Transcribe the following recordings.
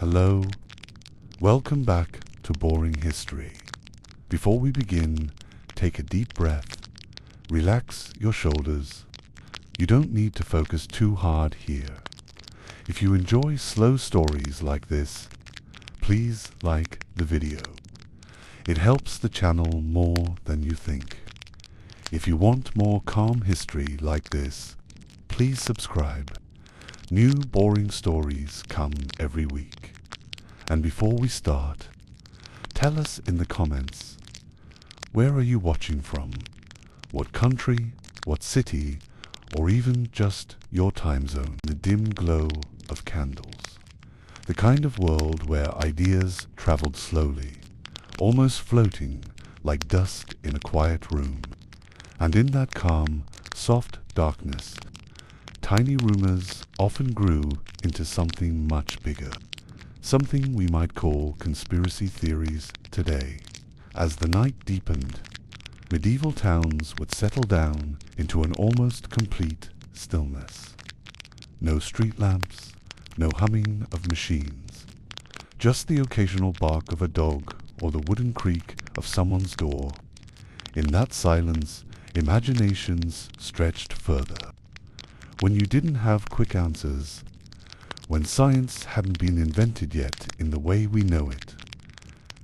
Hello, welcome back to Boring History. Before we begin, take a deep breath, relax your shoulders. You don't need to focus too hard here. If you enjoy slow stories like this, please like the video. It helps the channel more than you think. If you want more calm history like this, please subscribe. New boring stories come every week. And before we start, tell us in the comments, where are you watching from? What country, what city, or even just your time zone? The dim glow of candles. The kind of world where ideas traveled slowly, almost floating like dust in a quiet room. And in that calm, soft darkness, tiny rumors often grew into something much bigger, something we might call conspiracy theories today. As the night deepened, medieval towns would settle down into an almost complete stillness. No street lamps, no humming of machines, just the occasional bark of a dog or the wooden creak of someone's door. In that silence, imaginations stretched further. When you didn't have quick answers, when science hadn't been invented yet in the way we know it,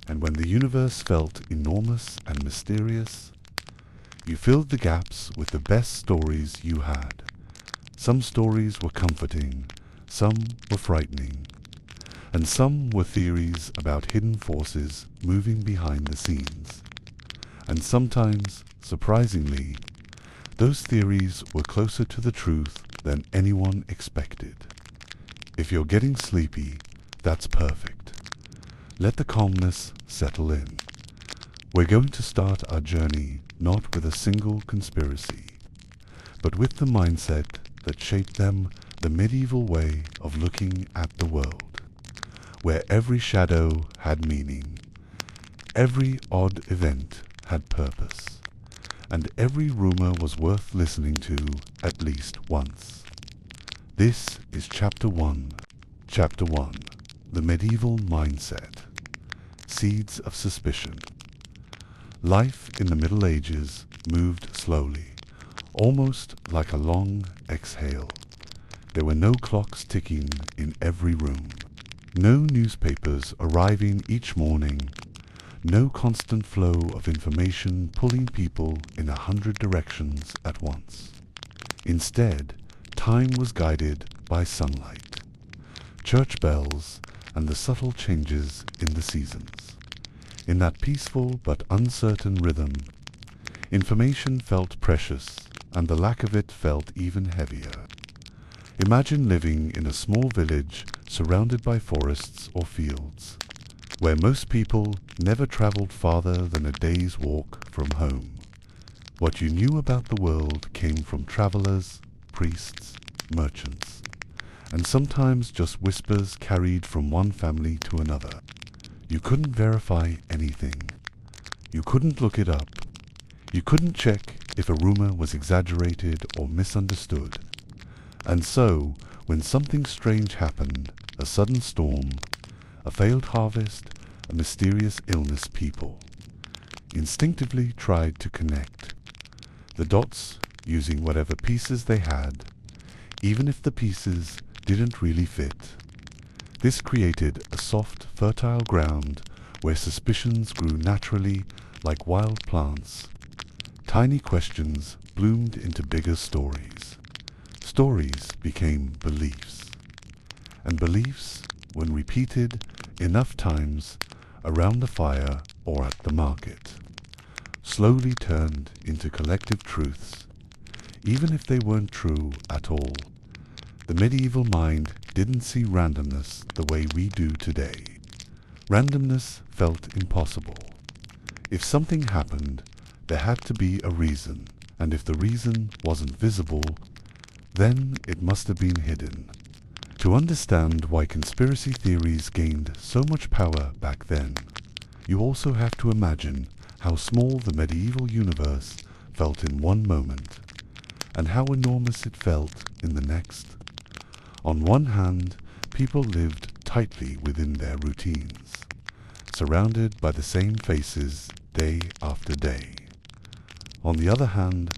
and when the universe felt enormous and mysterious, you filled the gaps with the best stories you had. Some stories were comforting, some were frightening, and some were theories about hidden forces moving behind the scenes. And sometimes, surprisingly, those theories were closer to the truth than anyone expected. If you're getting sleepy, that's perfect. Let the calmness settle in. We're going to start our journey not with a single conspiracy, but with the mindset that shaped them, the medieval way of looking at the world, where every shadow had meaning, every odd event had purpose, and every rumor was worth listening to at least once. This is Chapter 1. Chapter 1. The Medieval Mindset. Seeds of Suspicion. Life in the Middle Ages moved slowly, almost like a long exhale. There were no clocks ticking in every room, no newspapers arriving each morning, no constant flow of information pulling people in 100 directions at once. Instead, time was guided by sunlight, church bells, and the subtle changes in the seasons. In that peaceful but uncertain rhythm, information felt precious, and the lack of it felt even heavier. Imagine living in a small village surrounded by forests or fields, where most people never traveled farther than a day's walk from home. What you knew about the world came from travelers, priests, merchants, and sometimes just whispers carried from one family to another. You couldn't verify anything. You couldn't look it up. You couldn't check if a rumor was exaggerated or misunderstood. And so, when something strange happened, a sudden storm, a failed harvest, a mysterious illness, people instinctively tried to connect the dots using whatever pieces they had, even if the pieces didn't really fit. This created a soft, fertile ground where suspicions grew naturally like wild plants. Tiny questions bloomed into bigger stories. Stories became beliefs, and beliefs, when repeated enough times around the fire or at the market, slowly turned into collective truths, even if they weren't true at all. The medieval mind didn't see randomness the way we do today. Randomness felt impossible. If something happened, there had to be a reason, and if the reason wasn't visible, then it must have been hidden. To understand why conspiracy theories gained so much power back then, you also have to imagine how small the medieval universe felt in one moment, and how enormous it felt in the next. On one hand, people lived tightly within their routines, surrounded by the same faces day after day. On the other hand,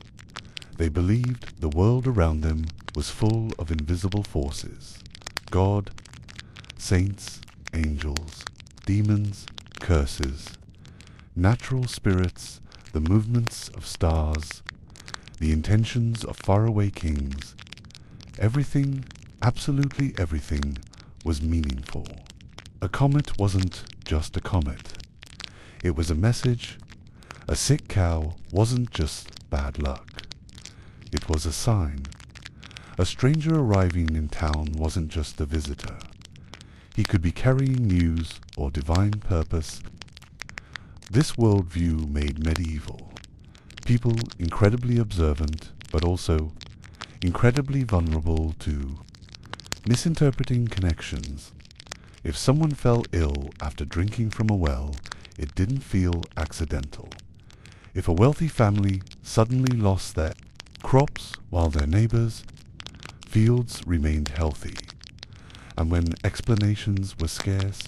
they believed the world around them was full of invisible forces: God, saints, angels, demons, curses, natural spirits, the movements of stars, the intentions of faraway kings. Everything, absolutely everything, was meaningful. A comet wasn't just a comet. It was a message. A sick cow wasn't just bad luck. It was a sign. A stranger arriving in town wasn't just a visitor. He could be carrying news or divine purpose. This worldview made medieval people incredibly observant, but also incredibly vulnerable to misinterpreting connections. If someone fell ill after drinking from a well, it didn't feel accidental. If a wealthy family suddenly lost their crops while their neighbors' fields remained healthy, and when explanations were scarce,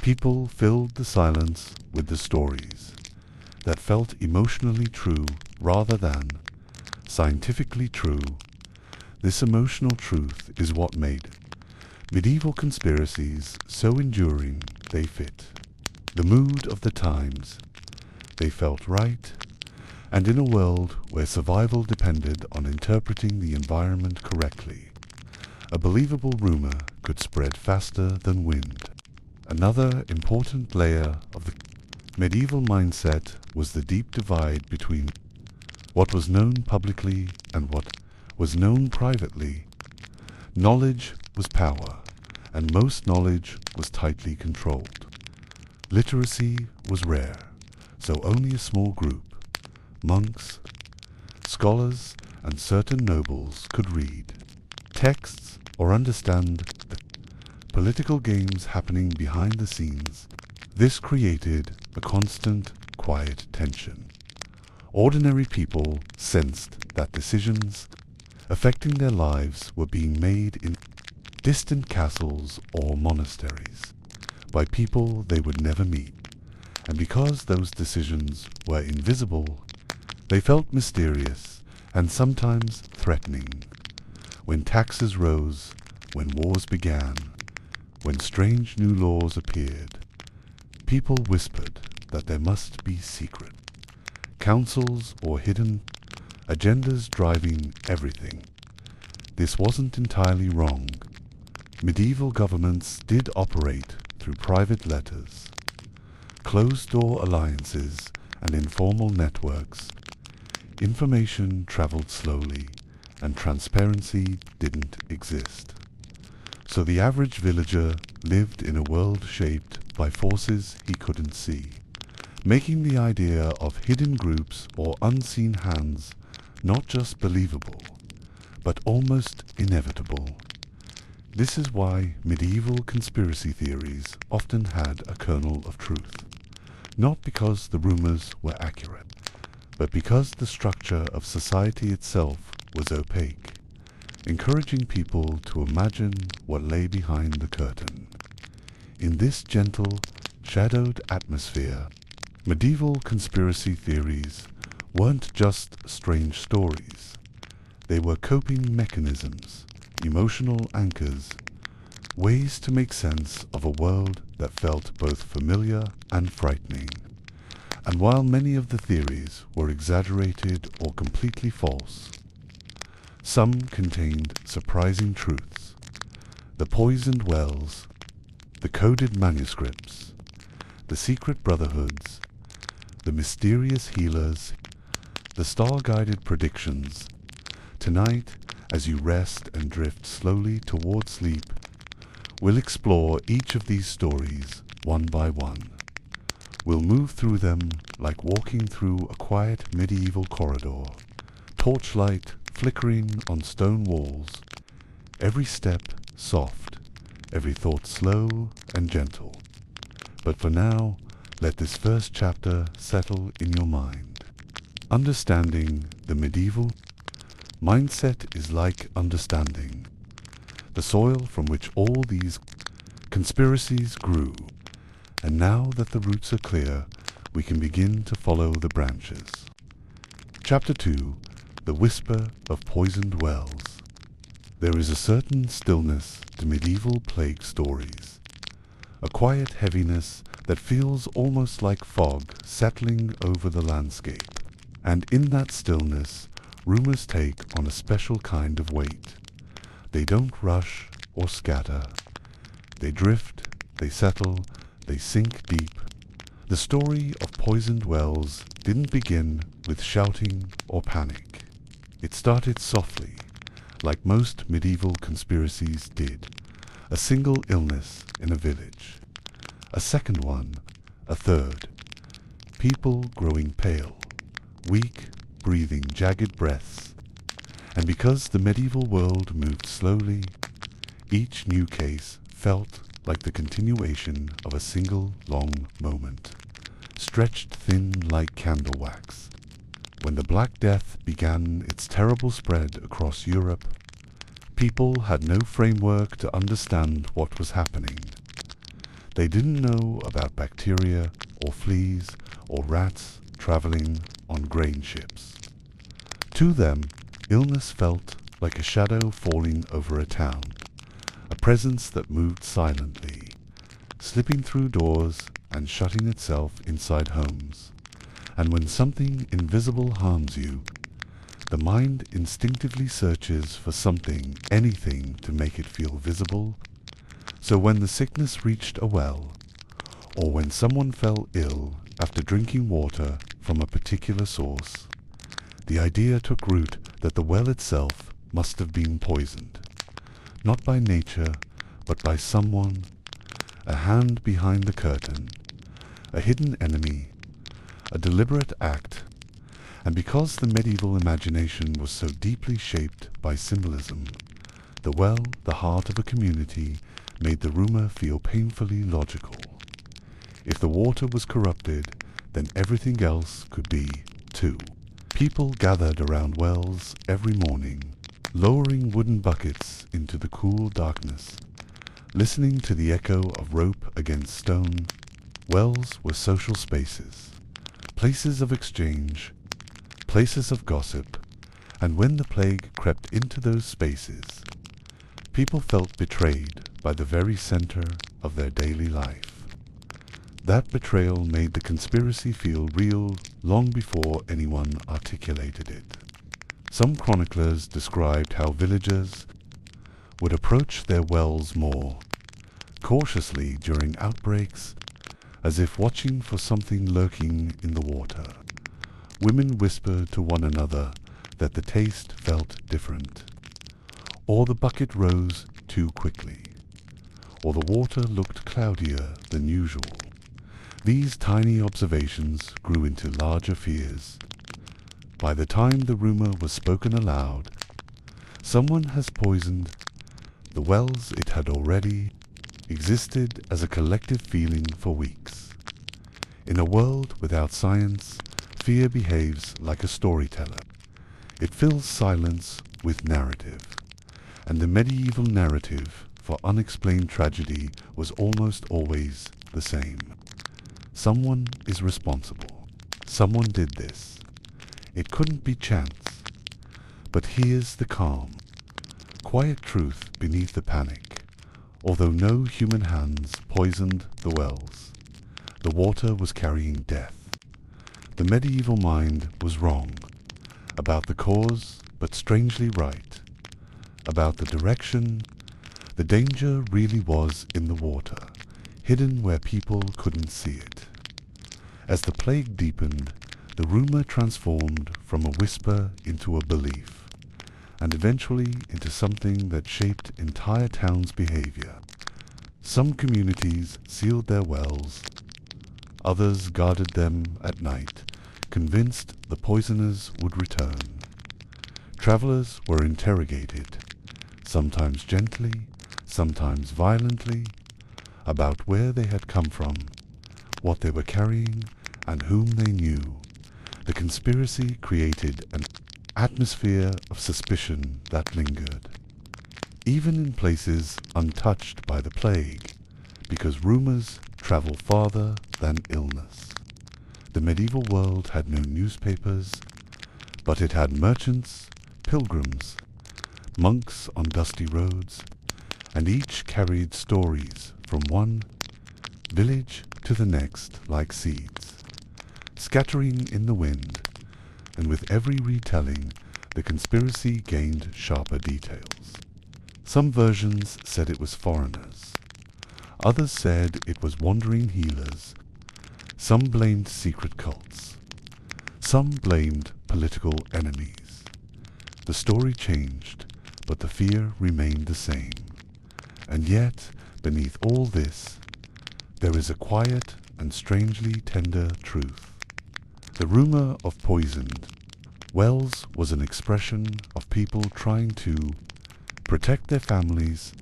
people filled the silence with the stories that felt emotionally true rather than scientifically true. This emotional truth is what made medieval conspiracies so enduring. They fit the mood of the times. They felt right, and in a world where survival depended on interpreting the environment correctly, a believable rumor could spread faster than wind. Another important layer of the medieval mindset was the deep divide between what was known publicly and what was known privately. Knowledge was power, and most knowledge was tightly controlled. Literacy was rare, so only a small group, monks, scholars, and certain nobles could read texts or understand the political games happening behind the scenes. This created a constant, quiet tension. Ordinary people sensed that decisions affecting their lives were being made in distant castles or monasteries by people they would never meet, and because those decisions were invisible, they felt mysterious and sometimes threatening. When taxes rose, when wars began, when strange new laws appeared, people whispered that there must be secret councils or hidden agendas driving everything. This wasn't entirely wrong. Medieval governments did operate through private letters, closed-door alliances, and informal networks. Information traveled slowly, and transparency didn't exist. So the average villager lived in a world shaped by forces he couldn't see, making the idea of hidden groups or unseen hands not just believable, but almost inevitable. This is why medieval conspiracy theories often had a kernel of truth, not because the rumors were accurate, but because the structure of society itself was opaque, encouraging people to imagine what lay behind the curtain. In this gentle, shadowed atmosphere, medieval conspiracy theories weren't just strange stories. They were coping mechanisms, emotional anchors, ways to make sense of a world that felt both familiar and frightening. And while many of the theories were exaggerated or completely false, some contained surprising truths. The poisoned wells, the coded manuscripts, the secret brotherhoods, the mysterious healers, the star-guided predictions. Tonight, as you rest and drift slowly toward sleep, we'll explore each of these stories one by one. We'll move through them like walking through a quiet medieval corridor, torchlight flickering on stone walls, every step soft, every thought slow and gentle. But for now, let this first chapter settle in your mind. Understanding the medieval mindset is like understanding the soil from which all these Conspiracies grew, and now that the roots are clear, we can begin to follow the branches. Chapter 2. The Whisper of Poisoned Wells. There is a certain stillness to medieval plague stories, a quiet heaviness that feels almost like fog settling over the landscape. And in that stillness, rumors take on a special kind of weight. They don't rush or scatter. They drift, they settle, they sink deep. The story of poisoned wells didn't begin with shouting or panic. It started softly, like most medieval conspiracies did. A single illness in a village. A second one, a third. People growing pale, weak, breathing jagged breaths. And because the medieval world moved slowly, each new case felt like the continuation of a single long moment, stretched thin like candle wax. When the Black Death began its terrible spread across Europe, people had no framework to understand what was happening. They didn't know about bacteria or fleas or rats traveling on grain ships. To them, illness felt like a shadow falling over a town, a presence that moved silently, slipping through doors and shutting itself inside homes. And when something invisible harms you, the mind instinctively searches for something, anything, to make it feel visible. So when the sickness reached a well, or when someone fell ill after drinking water from a particular source, the idea took root that the well itself must have been poisoned, not by nature, but by someone, a hand behind the curtain, a hidden enemy, a deliberate act. And because the medieval imagination was so deeply shaped by symbolism, the well, the heart of a community, made the rumor feel painfully logical. If the water was corrupted, then everything else could be, too. People gathered around wells every morning, lowering wooden buckets into the cool darkness, listening to the echo of rope against stone. Wells were social spaces, places of exchange, places of gossip, and when the plague crept into those spaces, people felt betrayed by the very center of their daily life. That betrayal made the conspiracy feel real long before anyone articulated it. Some chroniclers described how villagers would approach their wells more cautiously during outbreaks, as if watching for something lurking in the water. Women whispered to one another that the taste felt different, or the bucket rose too quickly, or the water looked cloudier than usual. These tiny observations grew into larger fears. By the time the rumor was spoken aloud, someone has poisoned the wells. It had already existed as a collective feeling for weeks. In a world without science, fear behaves like a storyteller. It fills silence with narrative, and the medieval narrative for unexplained tragedy was almost always the same. Someone is responsible. Someone did this. It couldn't be chance. But here's the calm, quiet truth beneath the panic. Although no human hands poisoned the wells, the water was carrying death. The medieval mind was wrong about the cause, but strangely right about the direction. The danger really was in the water, hidden where people couldn't see it. As the plague deepened, the rumor transformed from a whisper into a belief, and eventually into something that shaped entire towns' behavior. Some communities sealed their wells, others guarded them at night, convinced the poisoners would return. Travelers were interrogated, sometimes gently, sometimes violently, about where they had come from, what they were carrying, and whom they knew. The conspiracy created an atmosphere of suspicion that lingered. Even in places untouched by the plague, because rumors travel farther than illness. The medieval world had no newspapers, but it had merchants, pilgrims, monks on dusty roads, and each carried stories from one village to the next like seeds, scattering in the wind, and with every retelling, the conspiracy gained sharper details. Some versions said it was foreigners. Others said it was wandering healers. Some blamed secret cults. Some blamed political enemies. The story changed, but the fear remained the same. And yet, beneath all this, there is a quiet and strangely tender truth. The rumor of poisoned wells was an expression of people trying to protect their families,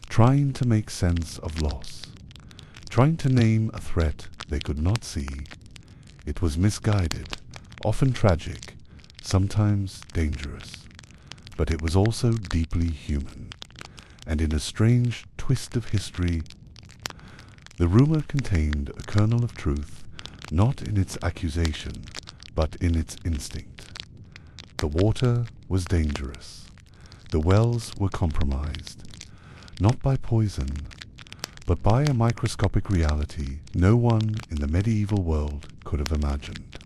trying to make sense of loss, trying to name a threat they could not see. It was misguided, often tragic, sometimes dangerous, but it was also deeply human. And in a strange twist of history, the rumor contained a kernel of truth, not in its accusation, but in its instinct. The water was dangerous. The wells were compromised, not by poison, but by a microscopic reality no one in the medieval world could have imagined.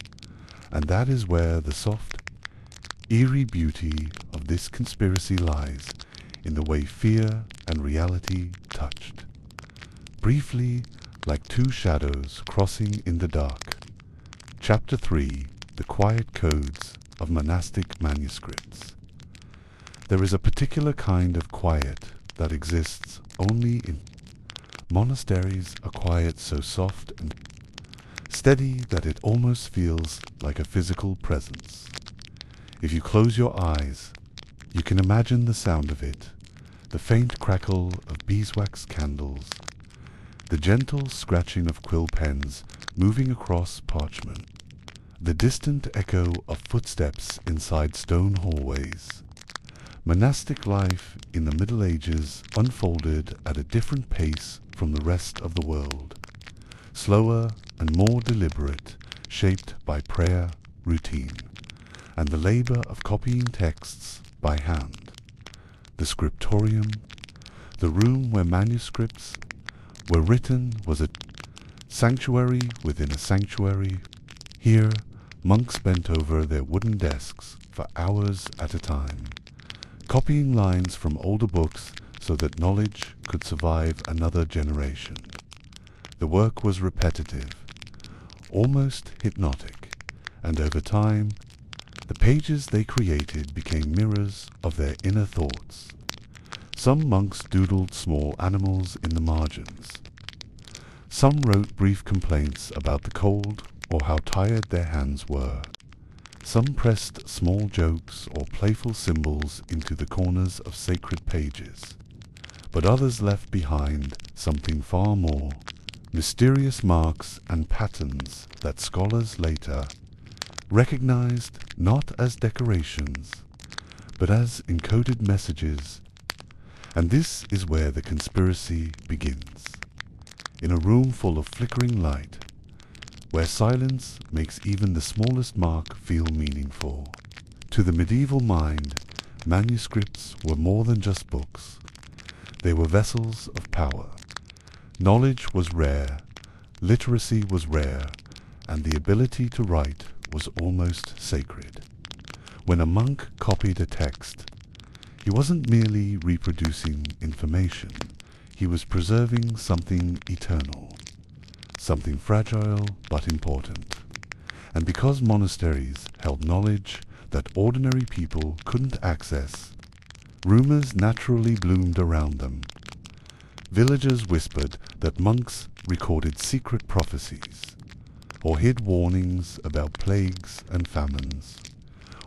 And that is where the soft, eerie beauty of this conspiracy lies, in the way fear and reality touched. Briefly, like two shadows crossing in the dark. Chapter 3, The Quiet Codes of Monastic Manuscripts. There is a particular kind of quiet that exists only in monasteries, a quiet so soft and steady that it almost feels like a physical presence. If you close your eyes, you can imagine the sound of it, the faint crackle of beeswax candles, the gentle scratching of quill pens moving across parchment, the distant echo of footsteps inside stone hallways. Monastic life in the Middle Ages unfolded at a different pace from the rest of the world, slower and more deliberate, shaped by prayer, routine, and the labor of copying texts by hand. The scriptorium, the room where manuscripts were written, was a sanctuary within a sanctuary. Here, monks bent over their wooden desks for hours at a time, copying lines from older books so that knowledge could survive another generation. The work was repetitive, almost hypnotic, and over time, the pages they created became mirrors of their inner thoughts. Some monks doodled small animals in the margins. Some wrote brief complaints about the cold or how tired their hands were. Some pressed small jokes or playful symbols into the corners of sacred pages. But others left behind something far more, mysterious marks and patterns that scholars later recognized not as decorations, but as encoded messages. And this is where the conspiracy begins. In a room full of flickering light, where silence makes even the smallest mark feel meaningful. To the medieval mind, manuscripts were more than just books. They were vessels of power. Knowledge was rare, literacy was rare, and the ability to write was almost sacred. When a monk copied a text, he wasn't merely reproducing information, he was preserving something eternal, something fragile but important. And because monasteries held knowledge that ordinary people couldn't access, rumors naturally bloomed around them. Villagers whispered that monks recorded secret prophecies, or hid warnings about plagues and famines,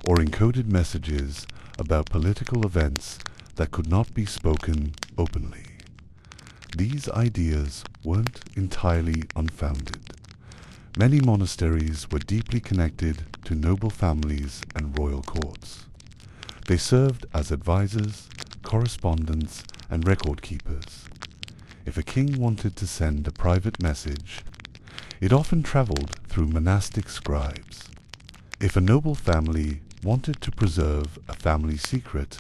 or encoded messages about political events that could not be spoken openly. These ideas weren't entirely unfounded. Many monasteries were deeply connected to noble families and royal courts. They served as advisors, correspondents, and record keepers. If a king wanted to send a private message, it often traveled through monastic scribes. If a noble family wanted to preserve a family secret,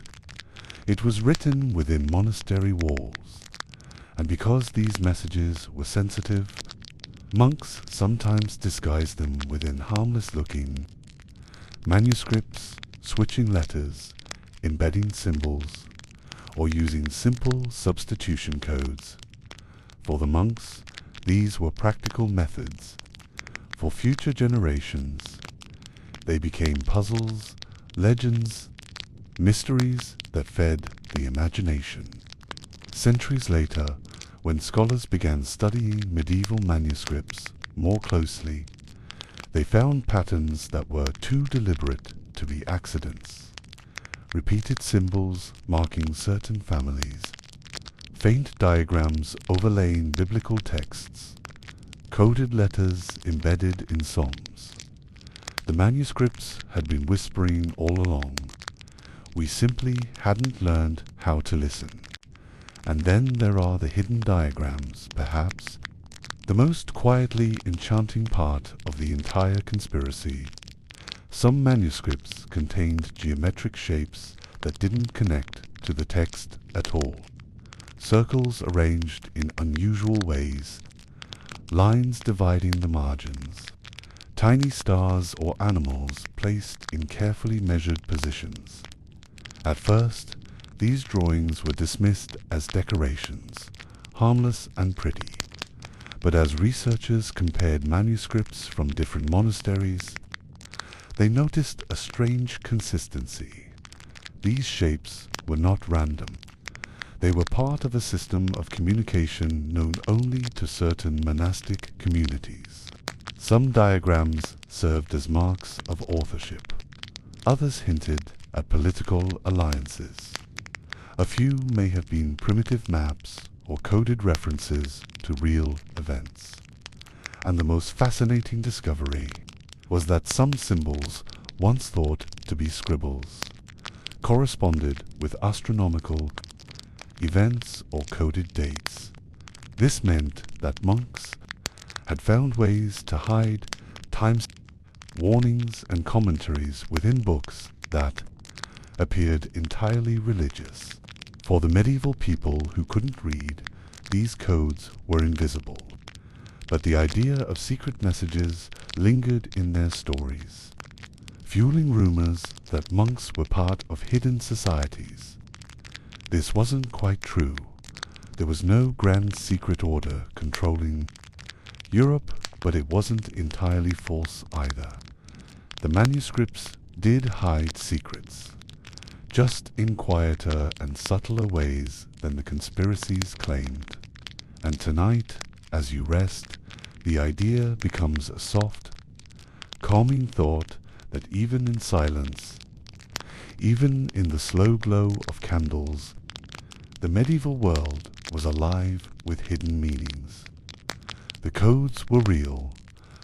it was written within monastery walls. And because these messages were sensitive, monks sometimes disguised them within harmless-looking manuscripts, switching letters, embedding symbols, or using simple substitution codes. For the monks, these were practical methods. For future generations, they became puzzles, legends, mysteries that fed the imagination. Centuries later, when scholars began studying medieval manuscripts more closely, they found patterns that were too deliberate to be accidents. Repeated symbols marking certain families, faint diagrams overlaying biblical texts, coded letters embedded in psalms. The manuscripts had been whispering all along. We simply hadn't learned how to listen. And then there are the hidden diagrams, perhaps the most quietly enchanting part of the entire conspiracy. Some manuscripts contained geometric shapes that didn't connect to the text at all. Circles arranged in unusual ways, lines dividing the margins, tiny stars or animals placed in carefully measured positions. At first, these drawings were dismissed as decorations, harmless and pretty. But as researchers compared manuscripts from different monasteries, they noticed a strange consistency. These shapes were not random. They were part of a system of communication known only to certain monastic communities. Some diagrams served as marks of authorship. Others hinted at political alliances. A few may have been primitive maps or coded references to real events. And the most fascinating discovery was that some symbols, once thought to be scribbles, corresponded with astronomical events or coded dates. This meant that monks had found ways to hide time warnings and commentaries within books that appeared entirely religious. For the medieval people who couldn't read, these codes were invisible. But the idea of secret messages lingered in their stories, fueling rumors that monks were part of hidden societies. This wasn't quite true. There was no grand secret order controlling Europe, but it wasn't entirely false either. The manuscripts did hide secrets, just in quieter and subtler ways than the conspiracies claimed. And tonight, as you rest, the idea becomes a soft, calming thought that even in silence, even in the slow glow of candles, the medieval world was alive with hidden meanings. The codes were real,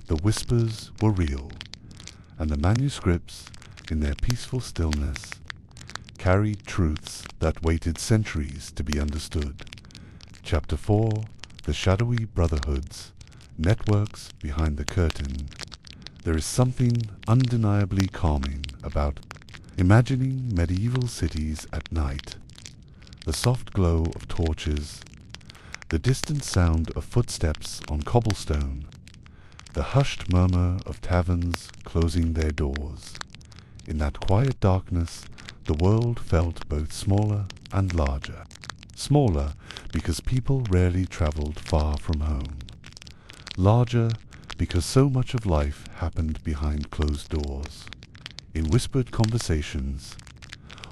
the whispers were real, and the manuscripts, in their peaceful stillness, carried truths that waited centuries to be understood. Chapter 4, The Shadowy Brotherhoods, Networks Behind the Curtain. There is something undeniably calming about imagining medieval cities at night. The soft glow of torches, the distant sound of footsteps on cobblestone, the hushed murmur of taverns closing their doors. In that quiet darkness, the world felt both smaller and larger. Smaller because people rarely traveled far from home. Larger because so much of life happened behind closed doors, in whispered conversations,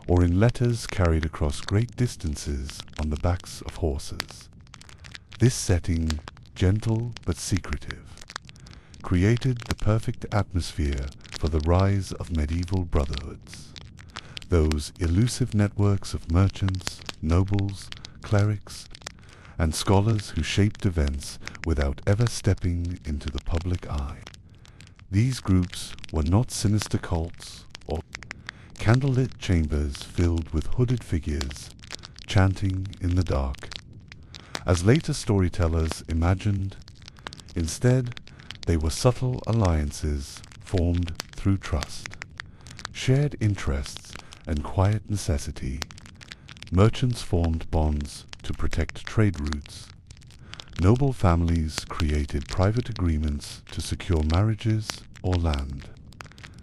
or in letters carried across great distances on the backs of horses. This setting, gentle but secretive, created the perfect atmosphere for the rise of medieval brotherhoods. Those elusive networks of merchants, nobles, clerics, and scholars who shaped events without ever stepping into the public eye. These groups were not sinister cults or candlelit chambers filled with hooded figures chanting in the dark. as later storytellers imagined. Instead, they were subtle alliances formed through trust, shared interests, and quiet necessity. Merchants formed bonds to protect trade routes. Noble families created private agreements to secure marriages or land.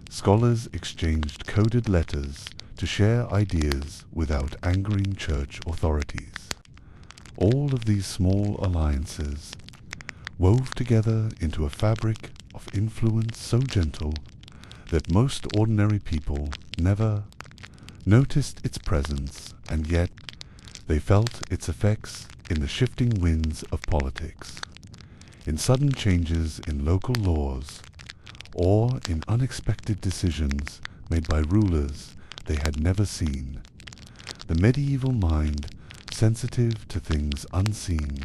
Scholars exchanged coded letters to share ideas without angering church authorities. All of these small alliances wove together into a fabric of influence so gentle that most ordinary people never noticed its presence, and yet they felt its effects in the shifting winds of politics, in sudden changes in local laws, or in unexpected decisions made by rulers they had never seen. The medieval mind, sensitive to things unseen,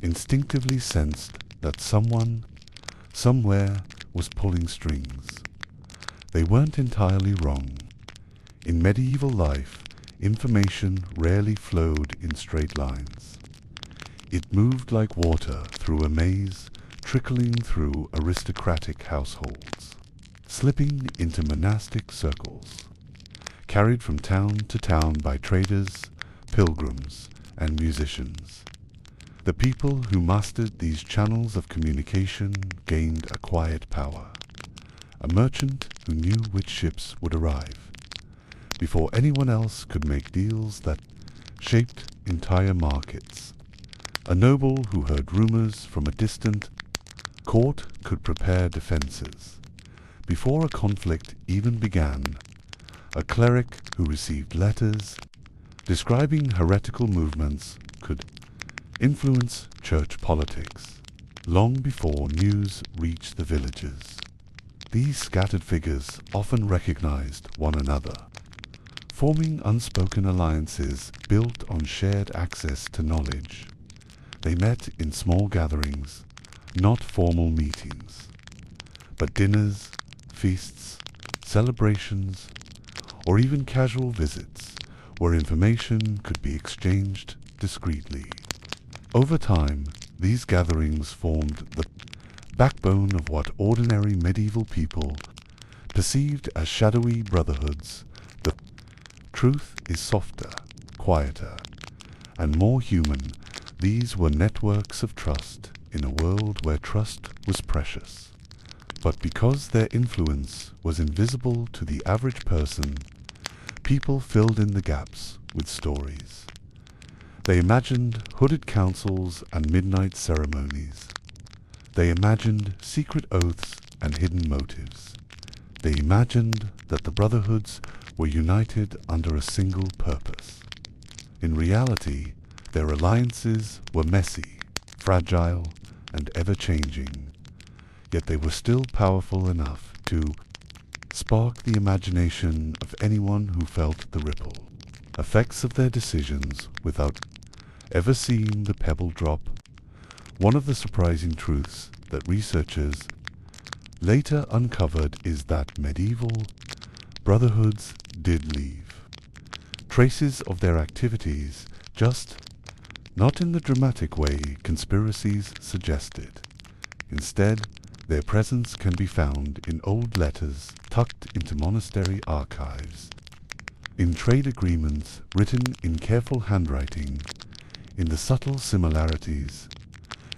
instinctively sensed that someone, somewhere, was pulling strings. They weren't entirely wrong. In medieval life, information rarely flowed in straight lines. It moved like water through a maze, trickling through aristocratic households, slipping into monastic circles, carried from town to town by traders, pilgrims, and musicians. The people who mastered these channels of communication gained a quiet power. A merchant who knew which ships would arrive, before anyone else could make deals that shaped entire markets. A noble who heard rumors from a distant court could prepare defenses. Before a conflict even began, a cleric who received letters describing heretical movements could influence church politics long before news reached the villages. These scattered figures often recognized one another, forming unspoken alliances built on shared access to knowledge. They met in small gatherings, not formal meetings, but dinners, feasts, celebrations, or even casual visits where information could be exchanged discreetly. Over time, these gatherings formed the backbone of what ordinary medieval people perceived as shadowy brotherhoods. The truth is softer, quieter, and more human. These were networks of trust in a world where trust was precious. But because their influence was invisible to the average person, people filled in the gaps with stories. They imagined hooded councils and midnight ceremonies. They imagined secret oaths and hidden motives. They imagined that the brotherhoods were united under a single purpose. In reality, their alliances were messy, fragile, and ever-changing, yet they were still powerful enough to spark the imagination of anyone who felt the ripple effects of their decisions without ever seeing the pebble drop. One of the surprising truths that researchers later uncovered is that medieval brotherhoods did leave traces of their activities, just not in the dramatic way conspiracies suggested. Instead, their presence can be found in old letters tucked into monastery archives, in trade agreements written in careful handwriting, in the subtle similarities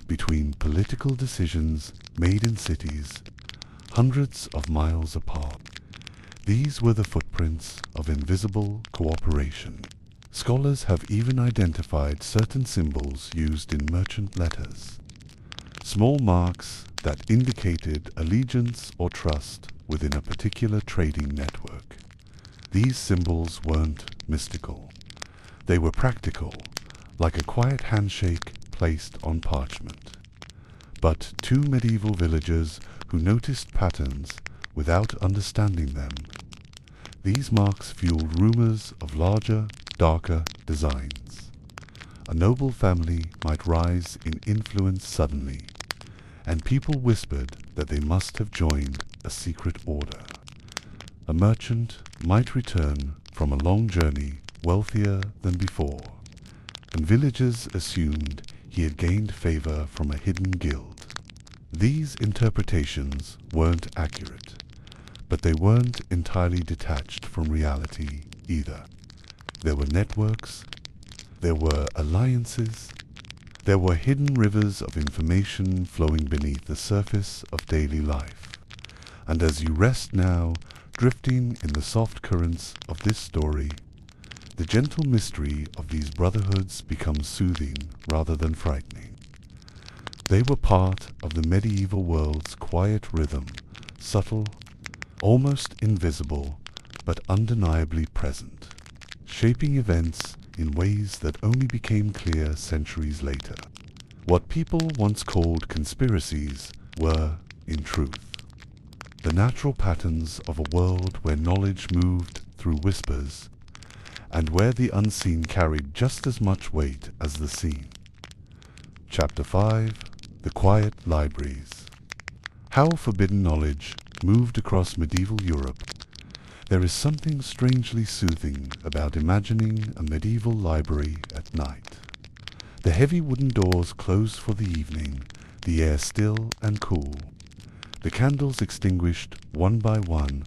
between political decisions made in cities hundreds of miles apart. These were the footprints of invisible cooperation. Scholars have even identified certain symbols used in merchant letters, small marks that indicated allegiance or trust within a particular trading network. These symbols weren't mystical. They were practical, like a quiet handshake placed on parchment. But two medieval villagers who noticed patterns without understanding them. These marks fueled rumors of larger, darker designs. A noble family might rise in influence suddenly, and people whispered that they must have joined a secret order. A merchant might return from a long journey wealthier than before, and villagers assumed he had gained favor from a hidden guild. These interpretations weren't accurate, but they weren't entirely detached from reality either. There were networks, there were alliances, there were hidden rivers of information flowing beneath the surface of daily life. And as you rest now, drifting in the soft currents of this story, the gentle mystery of these brotherhoods becomes soothing rather than frightening. They were part of the medieval world's quiet rhythm, subtle, almost invisible, but undeniably present, shaping events in ways that only became clear centuries later. What people once called conspiracies were, in truth, the natural patterns of a world where knowledge moved through whispers, and where the unseen carried just as much weight as the seen. Chapter 5: The Quiet Libraries. How forbidden knowledge moved across medieval Europe. There is something strangely soothing about imagining a medieval library at night. The heavy wooden doors closed for the evening, the air still and cool, the candles extinguished one by one,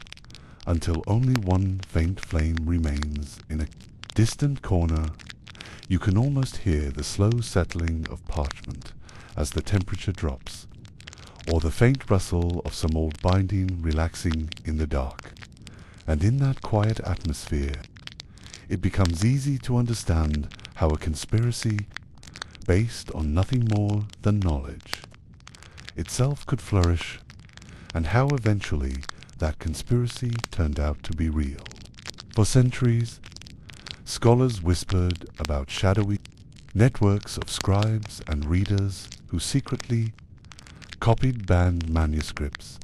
until only one faint flame remains in a distant corner. You can almost hear the slow settling of parchment as the temperature drops, or the faint rustle of some old binding relaxing in the dark. And in that quiet atmosphere, it becomes easy to understand how a conspiracy, based on nothing more than knowledge, itself could flourish, and how eventually that conspiracy turned out to be real. For centuries, scholars whispered about shadowy networks of scribes and readers who secretly copied banned manuscripts.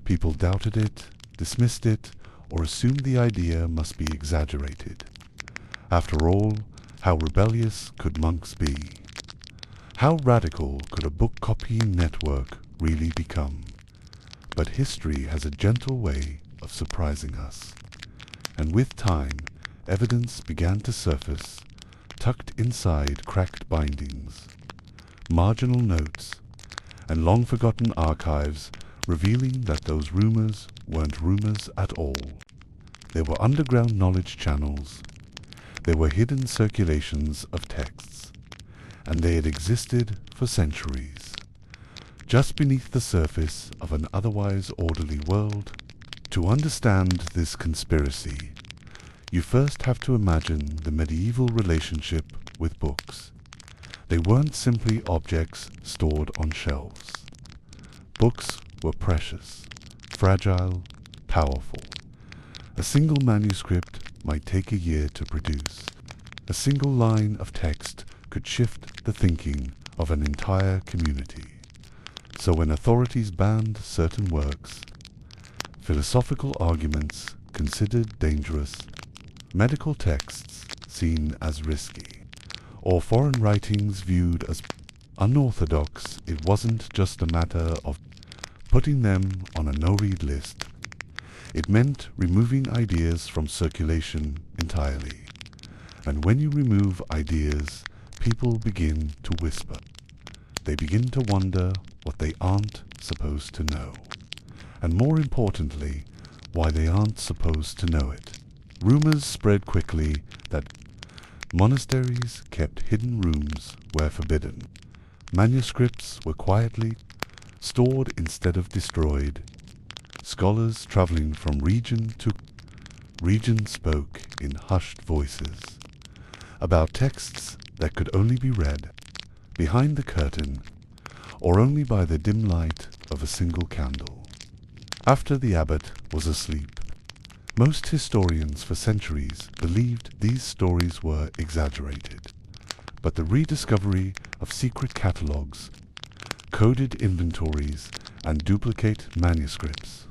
People doubted it, dismissed it, or assumed the idea must be exaggerated. After all, how rebellious could monks be? How radical could a book-copying network really become? But history has a gentle way of surprising us, and with time, evidence began to surface, tucked inside cracked bindings, marginal notes, and long-forgotten archives revealing that those rumors weren't rumors at all. There were underground knowledge channels, there were hidden circulations of texts, and they had existed for centuries, just beneath the surface of an otherwise orderly world. To understand this conspiracy, you first have to imagine the medieval relationship with books. They weren't simply objects stored on shelves. Books were precious, fragile, powerful. A single manuscript might take a year to produce. A single line of text could shift the thinking of an entire community. So when authorities banned certain works, philosophical arguments considered dangerous, medical texts seen as risky, or foreign writings viewed as unorthodox, it wasn't just a matter of putting them on a no-read list. It meant removing ideas from circulation entirely. And when you remove ideas, people begin to whisper. They begin to wonder what they aren't supposed to know. And more importantly, why they aren't supposed to know it. Rumors spread quickly that monasteries kept hidden rooms where forbidden. Manuscripts were quietly stored instead of destroyed. Scholars traveling from region to region spoke in hushed voices about texts that could only be read behind the curtain or only by the dim light of a single candle. After the abbot was asleep, most historians for centuries believed these stories were exaggerated, but the rediscovery of secret catalogues, coded inventories, and duplicate manuscripts,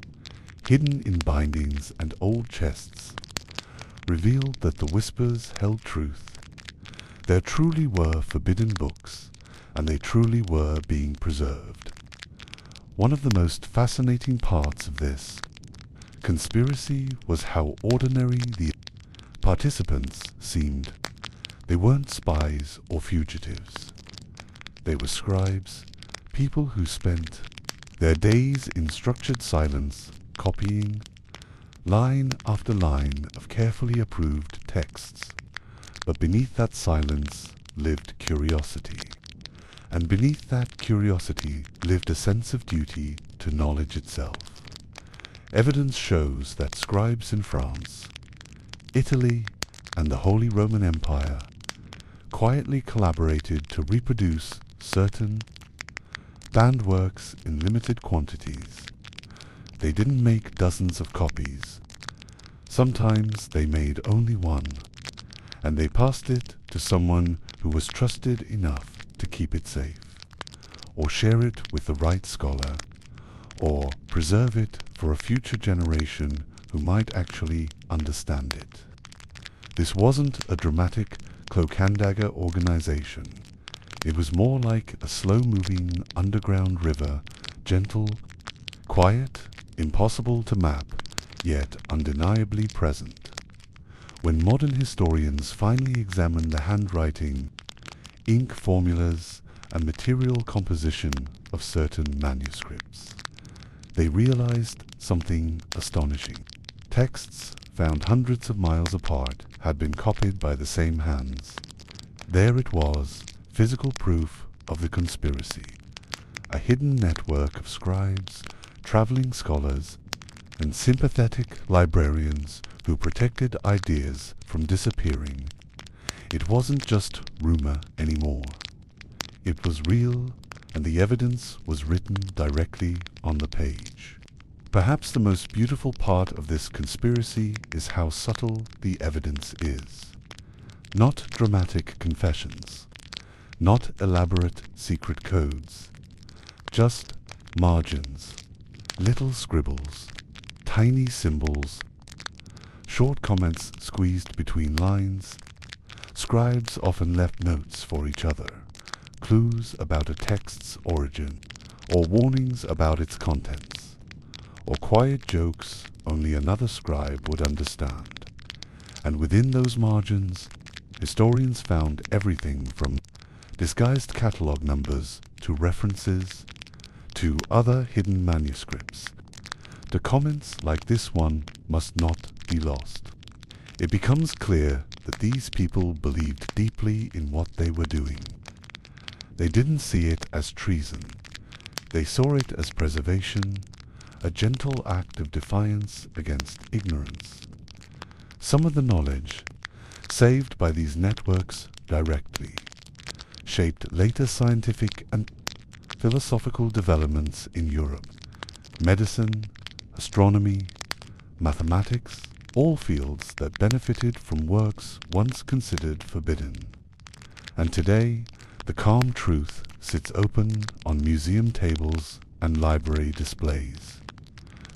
hidden in bindings and old chests, revealed that the whispers held truth. There truly were forbidden books, and they truly were being preserved. One of the most fascinating parts of this conspiracy was how ordinary the participants seemed. They weren't spies or fugitives. They were scribes, people who spent their days in structured silence, copying line after line of carefully approved texts. But beneath that silence lived curiosity, and beneath that curiosity lived a sense of duty to knowledge itself. Evidence shows that scribes in France, Italy, and the Holy Roman Empire quietly collaborated to reproduce certain banned works in limited quantities. They didn't make dozens of copies. Sometimes they made only one, and they passed it to someone who was trusted enough to keep it safe, or share it with the right scholar, or preserve it for a future generation who might actually understand it. This wasn't a dramatic cloak-and-dagger organization. It was more like a slow-moving underground river, gentle, quiet, impossible to map, yet undeniably present. When modern historians finally examine the handwriting, ink formulas, and material composition of certain manuscripts, they realized something astonishing. Texts found hundreds of miles apart had been copied by the same hands. There it was, physical proof of the conspiracy, a hidden network of scribes, traveling scholars, and sympathetic librarians who protected ideas from disappearing. It wasn't just rumor anymore. It was real, and the evidence was written directly on the page. Perhaps the most beautiful part of this conspiracy is how subtle the evidence is. Not dramatic confessions, not elaborate secret codes, just margins, little scribbles, tiny symbols, short comments squeezed between lines. Scribes often left notes for each other, clues about a text's origin, or warnings about its contents, or quiet jokes only another scribe would understand. And within those margins, historians found everything from disguised catalogue numbers to references to other hidden manuscripts. The comments like this one must not be lost. It becomes clear that these people believed deeply in what they were doing. They didn't see it as treason. They saw it as preservation, a gentle act of defiance against ignorance. Some of the knowledge, saved by these networks directly, shaped later scientific and philosophical developments in Europe. Medicine, astronomy, mathematics, all fields that benefited from works once considered forbidden. And today, the calm truth sits open on museum tables and library displays.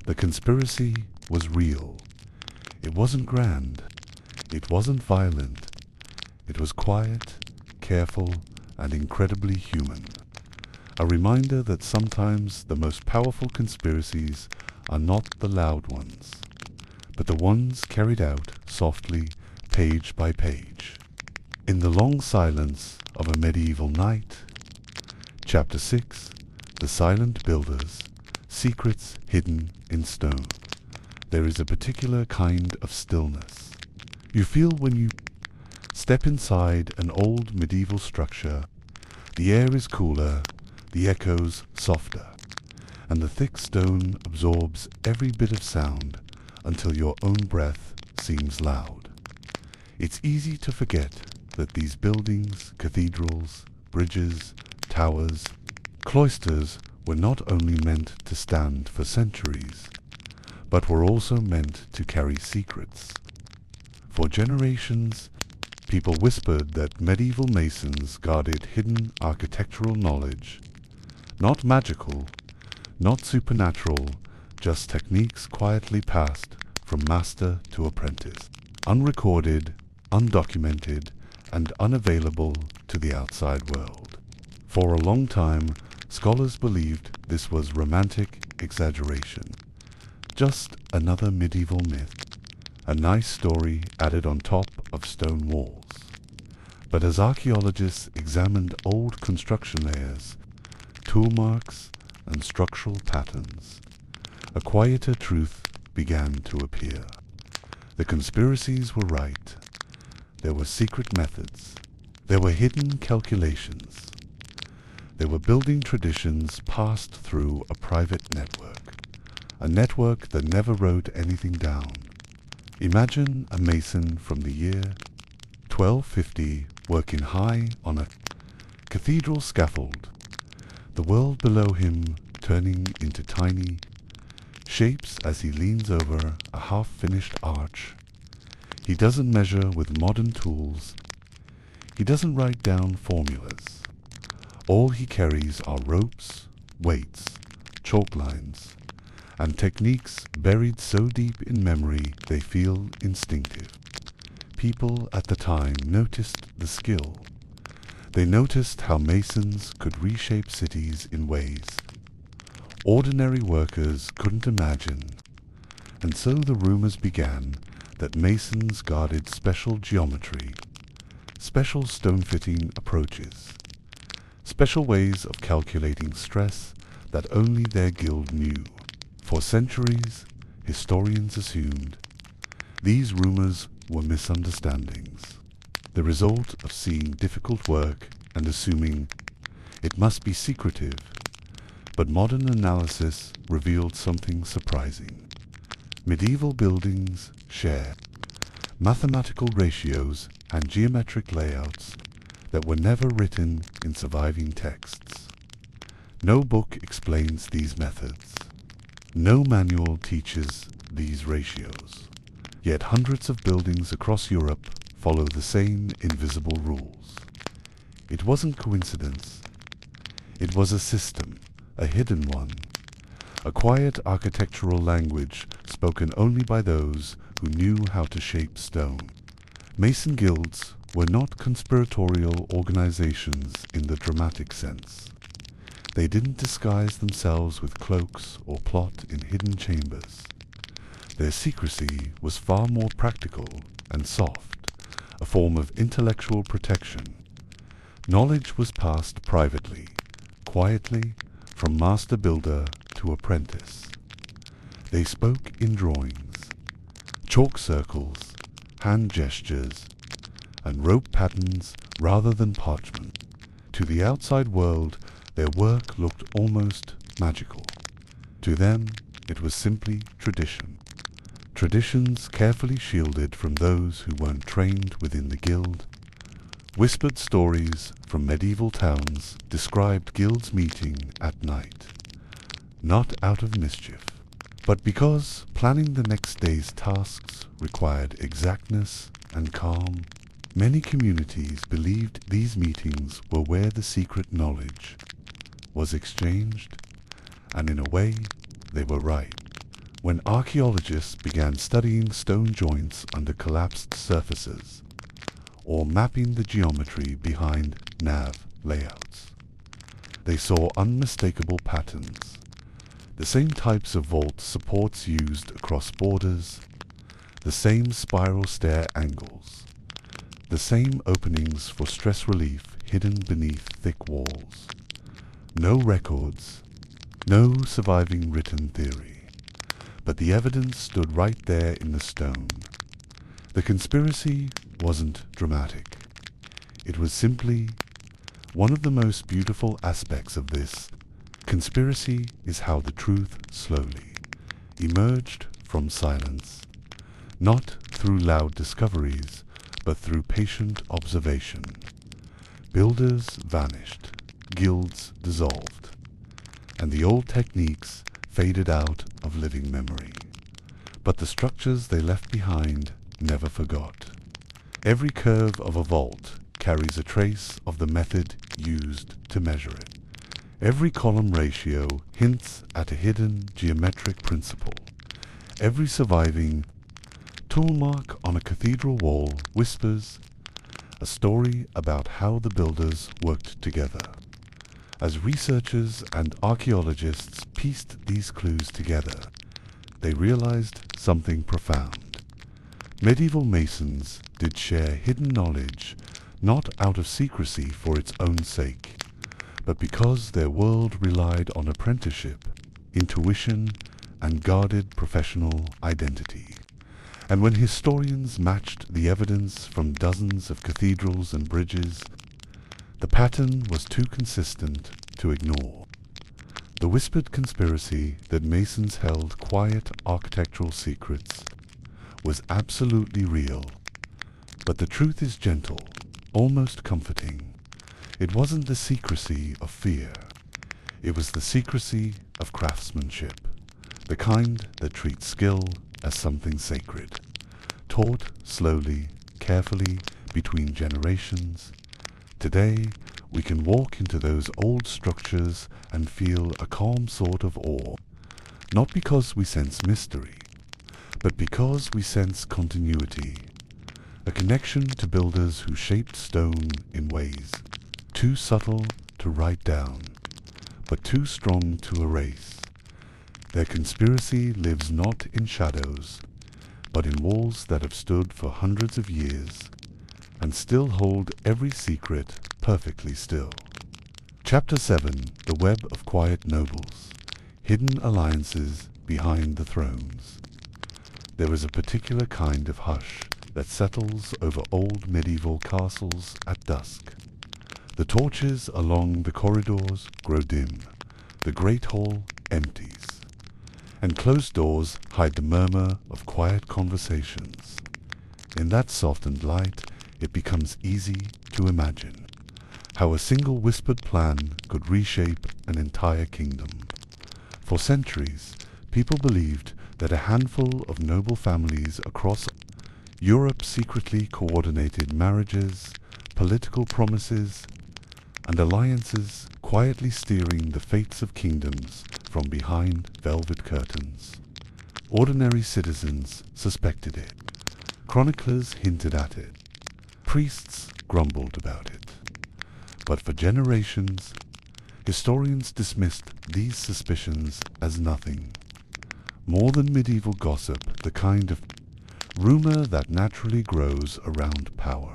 The conspiracy was real. It wasn't grand. It wasn't violent. It was quiet, careful, and incredibly human. A reminder that sometimes the most powerful conspiracies are not the loud ones, but the ones carried out softly, page by page. In the long silence of a medieval night, Chapter 6, The Silent Builders, Secrets Hidden in Stone. There is a particular kind of stillness you feel when you step inside an old medieval structure. The air is cooler, the echoes softer, and the thick stone absorbs every bit of sound until your own breath seems loud. It's easy to forget that these buildings, cathedrals, bridges, towers, cloisters were not only meant to stand for centuries, but were also meant to carry secrets. For generations, people whispered that medieval masons guarded hidden architectural knowledge, not magical, not supernatural, just techniques quietly passed from master to apprentice, unrecorded, undocumented, and unavailable to the outside world. For a long time, scholars believed this was romantic exaggeration, just another medieval myth, a nice story added on top of stone walls. But as archaeologists examined old construction layers, tool marks, and structural patterns, a quieter truth began to appear. The conspiracies were right. There were secret methods. There were hidden calculations. There were building traditions passed through a private network, a network that never wrote anything down. Imagine a mason from the year 1250 working high on a cathedral scaffold, the world below him turning into tiny shapes as he leans over a half-finished arch. He doesn't measure with modern tools. He doesn't write down formulas. All he carries are ropes, weights, chalk lines, and techniques buried so deep in memory they feel instinctive. People at the time noticed the skill. They noticed how masons could reshape cities in ways ordinary workers couldn't imagine, and so the rumors began that masons guarded special geometry, special stone-fitting approaches, special ways of calculating stress that only their guild knew. For centuries, historians assumed these rumors were misunderstandings, the result of seeing difficult work and assuming it must be secretive. But modern analysis revealed something surprising. Medieval buildings share mathematical ratios and geometric layouts that were never written in surviving texts. No book explains these methods. No manual teaches these ratios. Yet hundreds of buildings across Europe follow the same invisible rules. It wasn't coincidence. It was a system, a hidden one, a quiet architectural language spoken only by those who knew how to shape stone. Mason guilds were not conspiratorial organizations in the dramatic sense. They didn't disguise themselves with cloaks or plot in hidden chambers. Their secrecy was far more practical and soft, a form of intellectual protection. Knowledge was passed privately, quietly, from master builder to apprentice. They spoke in drawings, chalk circles, hand gestures, and rope patterns rather than parchment. To the outside world, their work looked almost magical. To them, it was simply tradition. Traditions carefully shielded from those who weren't trained within the guild. Whispered stories from medieval towns described guilds meeting at night, not out of mischief, but because planning the next day's tasks required exactness and calm. Many communities believed these meetings were where the secret knowledge was exchanged, and in a way, they were right. When archaeologists began studying stone joints under collapsed surfaces, or mapping the geometry behind nav layouts, they saw unmistakable patterns. The same types of vault supports used across borders, the same spiral stair angles, the same openings for stress relief hidden beneath thick walls. No records, no surviving written theory. But the evidence stood right there in the stone. The conspiracy wasn't dramatic. It was simply one of the most beautiful aspects of this. Conspiracy is how the truth slowly emerged from silence, not through loud discoveries, but through patient observation. Builders vanished, guilds dissolved, and the old techniques faded out of living memory. But the structures they left behind never forgot. Every curve of a vault carries a trace of the method used to measure it. Every column ratio hints at a hidden geometric principle. Every surviving tool mark on a cathedral wall whispers a story about how the builders worked together. As researchers and archaeologists pieced these clues together, they realized something profound. Medieval masons did share hidden knowledge not out of secrecy for its own sake, but because their world relied on apprenticeship, intuition, and guarded professional identity. And when historians matched the evidence from dozens of cathedrals and bridges, the pattern was too consistent to ignore. The whispered conspiracy that Masons held quiet architectural secrets was absolutely real. But the truth is gentle, almost comforting. It wasn't the secrecy of fear. It was the secrecy of craftsmanship, the kind that treats skill as something sacred, taught slowly, carefully, between generations. Today, we can walk into those old structures and feel a calm sort of awe, not because we sense mystery, but because we sense continuity, a connection to builders who shaped stone in ways too subtle to write down, but too strong to erase. Their conspiracy lives not in shadows, but in walls that have stood for hundreds of years and still hold every secret perfectly still. Chapter 7. The Web of Quiet Nobles. Hidden Alliances Behind the Thrones. There is a particular kind of hush that settles over old medieval castles at dusk. The torches along the corridors grow dim. The great hall empties, and closed doors hide the murmur of quiet conversations. In that softened light, it becomes easy to imagine how a single whispered plan could reshape an entire kingdom. For centuries, people believed that a handful of noble families across Europe secretly coordinated marriages, political promises, and alliances, quietly steering the fates of kingdoms from behind velvet curtains. Ordinary citizens suspected it. Chroniclers hinted at it. Priests grumbled about it. But for generations, historians dismissed these suspicions as nothing more than medieval gossip, the kind of rumor that naturally grows around power.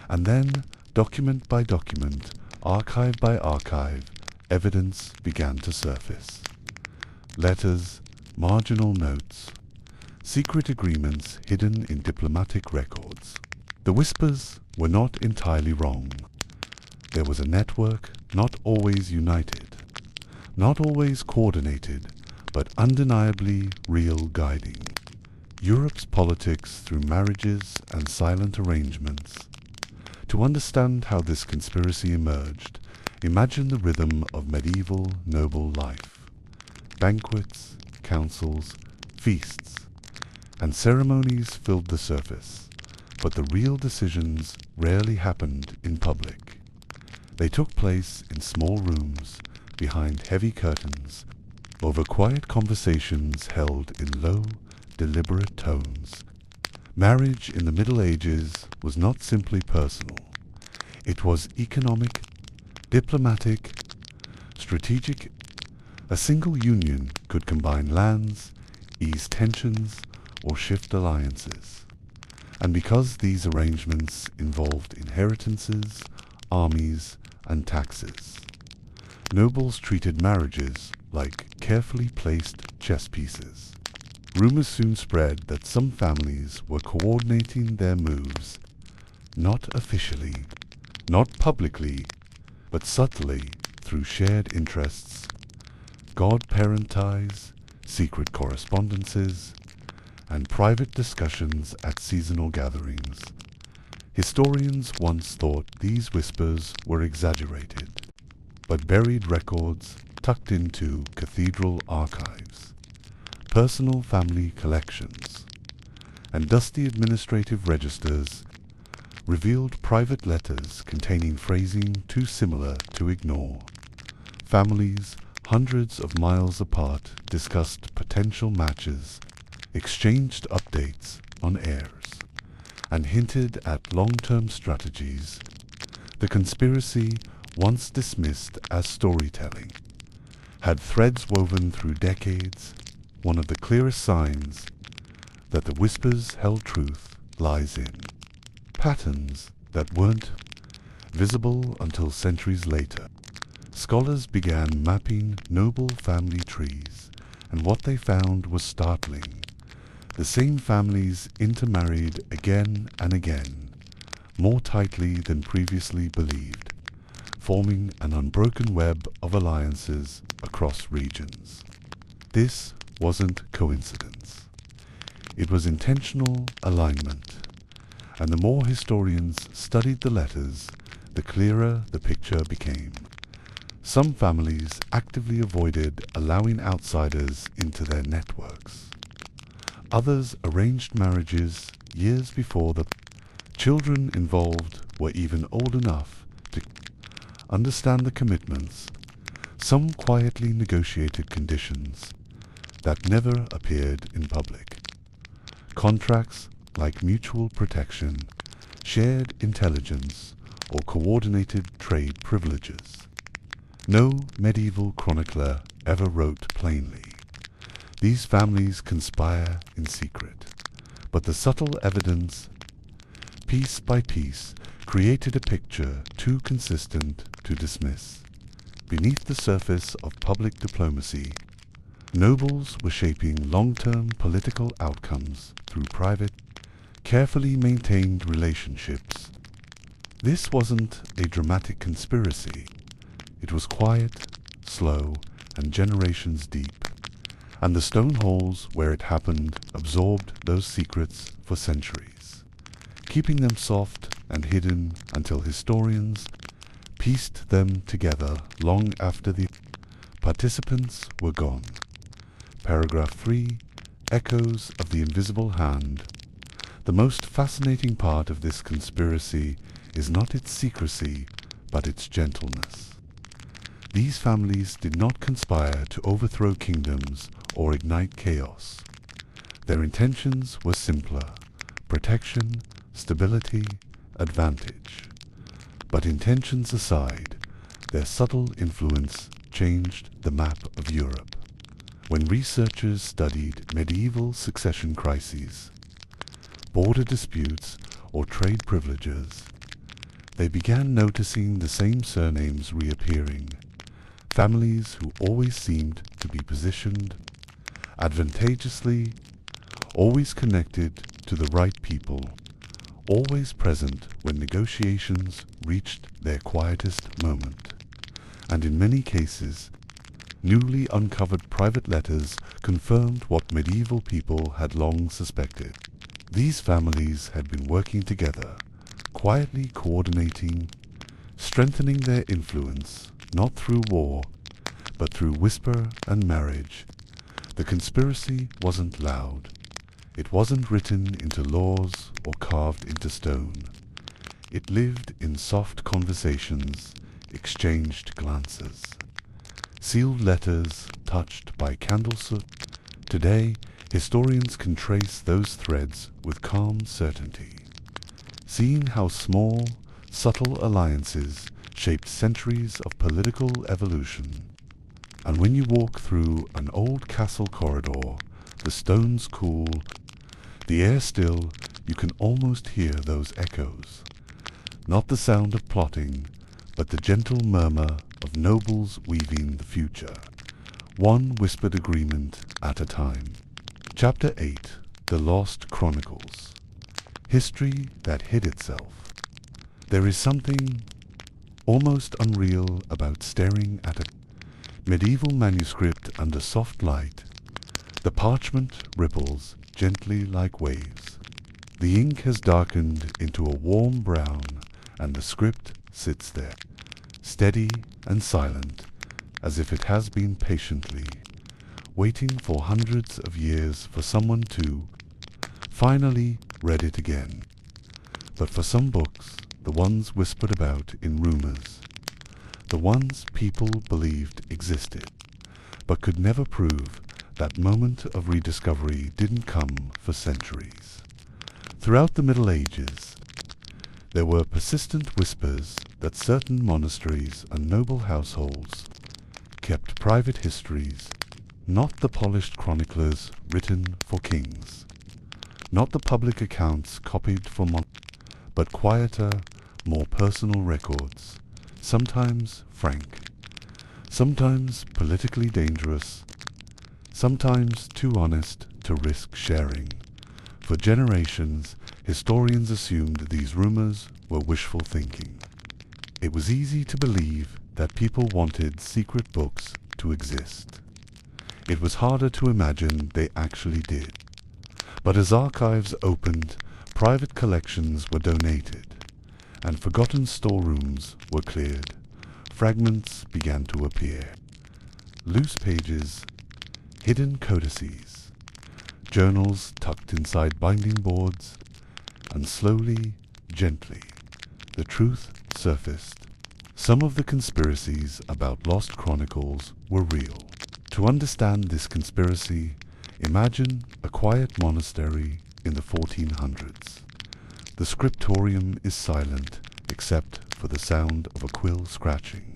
And then, document by document, archive by archive, evidence began to surface. Letters, marginal notes, secret agreements hidden in diplomatic records. The whispers were not entirely wrong. There was a network, not always united, not always coordinated, but undeniably real, guiding Europe's politics through marriages and silent arrangements. To understand how this conspiracy emerged, imagine the rhythm of medieval noble life. Banquets, councils, feasts, and ceremonies filled the surface, but the real decisions rarely happened in public. They took place in small rooms, behind heavy curtains, over quiet conversations held in low, deliberate tones. Marriage in the Middle Ages was not simply personal. It was economic, diplomatic, strategic. A single union could combine lands, ease tensions, or shift alliances. And because these arrangements involved inheritances, armies, and taxes, nobles treated marriages like carefully placed chess pieces. Rumors soon spread that some families were coordinating their moves, not officially, not publicly, but subtly through shared interests, godparent ties, secret correspondences, and private discussions at seasonal gatherings. Historians once thought these whispers were exaggerated, but buried records tucked into cathedral archives, personal family collections, and dusty administrative registers revealed private letters containing phrasing too similar to ignore. Families hundreds of miles apart discussed potential matches, exchanged updates on heirs, and hinted at long-term strategies. The conspiracy, once dismissed as storytelling, had threads woven through decades. One of the clearest signs that the whispers held truth lies in patterns that weren't visible until centuries later. Scholars began mapping noble family trees, and what they found was startling. The same families intermarried again and again, more tightly than previously believed, forming an unbroken web of alliances across regions. This wasn't coincidence. It was intentional alignment, and the more historians studied the letters, the clearer the picture became. Some families actively avoided allowing outsiders into their networks. Others arranged marriages years before the children involved were even old enough to understand the commitments. Some quietly negotiated conditions that never appeared in public. Contracts like mutual protection, shared intelligence, or coordinated trade privileges. No medieval chronicler ever wrote plainly. These families conspire in secret, but the subtle evidence, piece by piece, created a picture too consistent to dismiss. Beneath the surface of public diplomacy, nobles were shaping long-term political outcomes through private, carefully maintained relationships. This wasn't a dramatic conspiracy. It was quiet, slow, and generations deep, and the stone halls where it happened absorbed those secrets for centuries, keeping them soft and hidden until historians pieced them together long after the participants were gone. Paragraph 3, Echoes of the Invisible Hand. The most fascinating part of this conspiracy is not its secrecy, but its gentleness. These families did not conspire to overthrow kingdoms or ignite chaos. Their intentions were simpler: protection, stability, advantage. But intentions aside, their subtle influence changed the map of Europe. When researchers studied medieval succession crises, border disputes, or trade privileges, they began noticing the same surnames reappearing. Families who always seemed to be positioned advantageously, always connected to the right people, always present when negotiations reached their quietest moment. And in many cases, newly uncovered private letters confirmed what medieval people had long suspected. These families had been working together, quietly coordinating, strengthening their influence, not through war, but through whisper and marriage. The conspiracy wasn't loud. It wasn't written into laws or carved into stone. It lived in soft conversations, exchanged glances, sealed letters touched by candle soot. Today, historians can trace those threads with calm certainty, seeing how small, subtle alliances shaped centuries of political evolution. And when you walk through an old castle corridor, the stones cool, the air still, you can almost hear those echoes. Not the sound of plotting, but the gentle murmur of nobles weaving the future, one whispered agreement at a time. Chapter 8, The Lost Chronicles. History that hid itself. There is something almost unreal about staring at a medieval manuscript under soft light. The parchment ripples gently like waves. The ink has darkened into a warm brown, and the script sits there, steady and silent, as if it has been patiently waiting for hundreds of years for someone to finally read it again. But for some books, the ones whispered about in rumors, the ones people believed existed, but could never prove, that moment of rediscovery didn't come for centuries. Throughout the Middle Ages, there were persistent whispers that certain monasteries and noble households kept private histories, not the polished chroniclers written for kings, not the public accounts copied for but quieter, more personal records, sometimes frank, sometimes politically dangerous, sometimes too honest to risk sharing. For generations, historians assumed these rumors were wishful thinking. It was easy to believe that people wanted secret books to exist. It was harder to imagine they actually did. But as archives opened, private collections were donated, and forgotten storerooms were cleared. Fragments began to appear. Loose pages, hidden codices, journals tucked inside binding boards, and slowly, gently, the truth surfaced. Some of the conspiracies about lost chronicles were real. To understand this conspiracy, imagine a quiet monastery in the 1400s. The scriptorium is silent except for the sound of a quill scratching.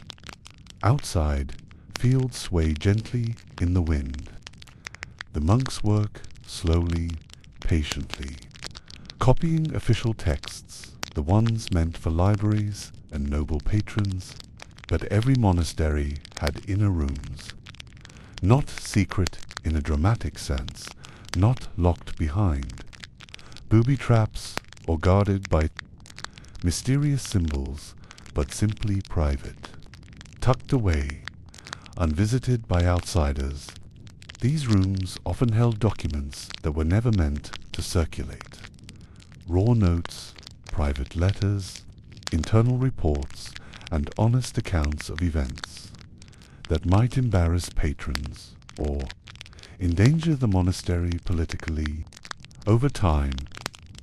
Outside, fields sway gently in the wind. The monks work slowly, patiently, copying official texts, the ones meant for libraries and noble patrons. But every monastery had inner rooms, not secret in a dramatic sense, not locked behind booby traps or guarded by mysterious symbols, but simply private, tucked away, unvisited by outsiders. These rooms often held documents that were never meant to circulate. Raw notes, private letters, internal reports, and honest accounts of events that might embarrass patrons or endanger the monastery politically. Over time,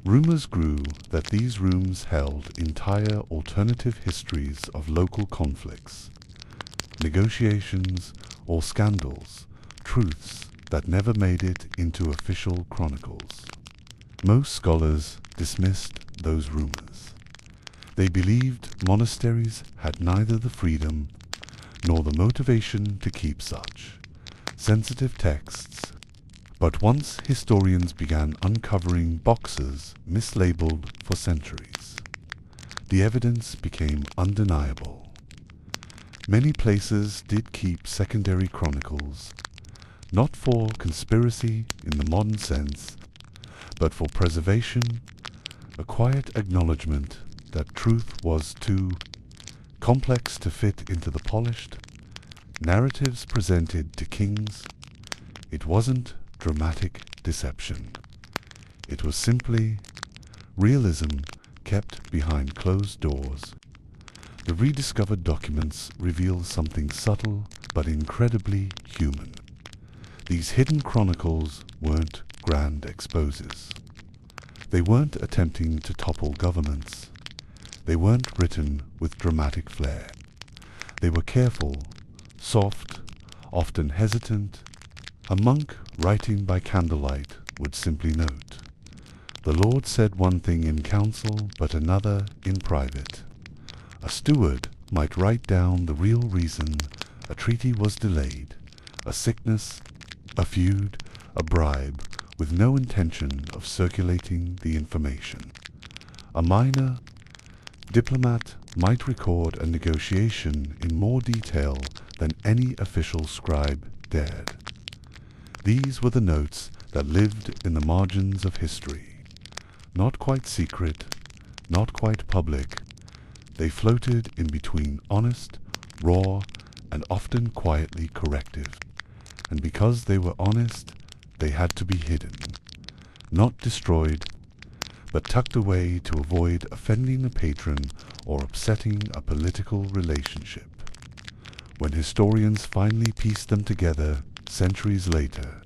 rumors grew that these rooms held entire alternative histories of local conflicts, negotiations, or scandals, truths that never made it into official chronicles. Most scholars dismissed those rumors. They believed monasteries had neither the freedom nor the motivation to keep such sensitive texts. But once historians began uncovering boxes mislabeled for centuries, the evidence became undeniable. Many places did keep secondary chronicles, not for conspiracy in the modern sense, but for preservation, a quiet acknowledgement that truth was too complex to fit into the polished narratives presented to kings. It wasn't dramatic deception. It was simply realism kept behind closed doors. The rediscovered documents reveal something subtle but incredibly human. These hidden chronicles weren't grand exposes. They weren't attempting to topple governments. They weren't written with dramatic flair. They were careful, soft, often hesitant. A monk writing by candlelight would simply note, "The Lord said one thing in council, but another in private." A steward might write down the real reason a treaty was delayed, a sickness, a feud, a bribe, with no intention of circulating the information. A minor diplomat might record a negotiation in more detail than any official scribe dared. These were the notes that lived in the margins of history. Not quite secret, not quite public, they floated in between honest, raw, and often quietly corrective. And because they were honest, they had to be hidden, not destroyed, but tucked away to avoid offending a patron or upsetting a political relationship. When historians finally pieced them together centuries later,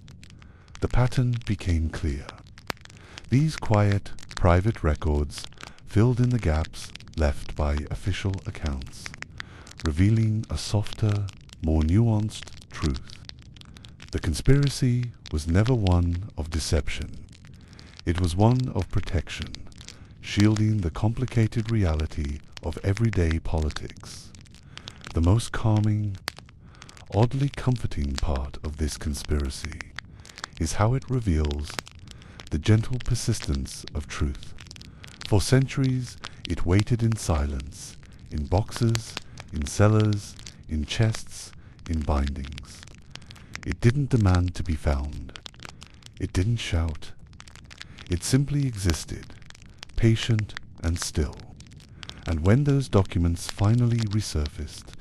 the pattern became clear. These quiet, private records filled in the gaps left by official accounts, revealing a softer, more nuanced truth. The conspiracy was never one of deception. It was one of protection, shielding the complicated reality of everyday politics. The most calming, oddly comforting part of this conspiracy is how it reveals the gentle persistence of truth. For centuries, It waited in silence, in boxes, in cellars, in chests, in bindings. It didn't demand to be found. It didn't shout. It simply existed, patient and still. And when those documents finally resurfaced,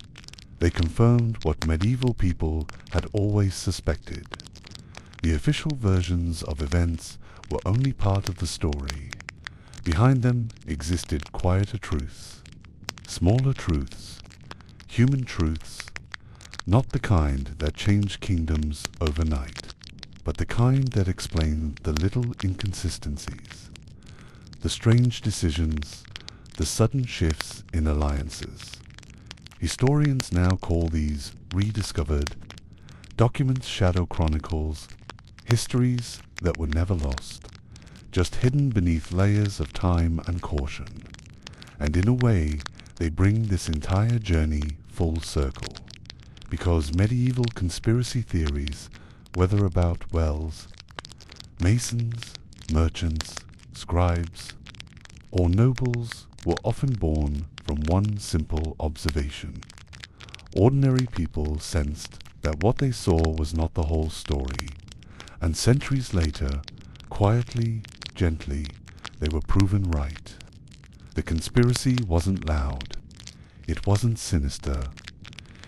they confirmed what medieval people had always suspected. The official versions of events were only part of the story. Behind them existed quieter truths, smaller truths, human truths, not the kind that changed kingdoms overnight, but the kind that explained the little inconsistencies, the strange decisions, the sudden shifts in alliances. Historians now call these rediscovered, documents shadow chronicles, histories that were never lost, just hidden beneath layers of time and caution. And in a way, they bring this entire journey full circle, because medieval conspiracy theories, whether about wells, masons, merchants, scribes, or nobles, were often born from one simple observation. Ordinary people sensed that what they saw was not the whole story, and centuries later, quietly, gently, they were proven right. The conspiracy wasn't loud. It wasn't sinister.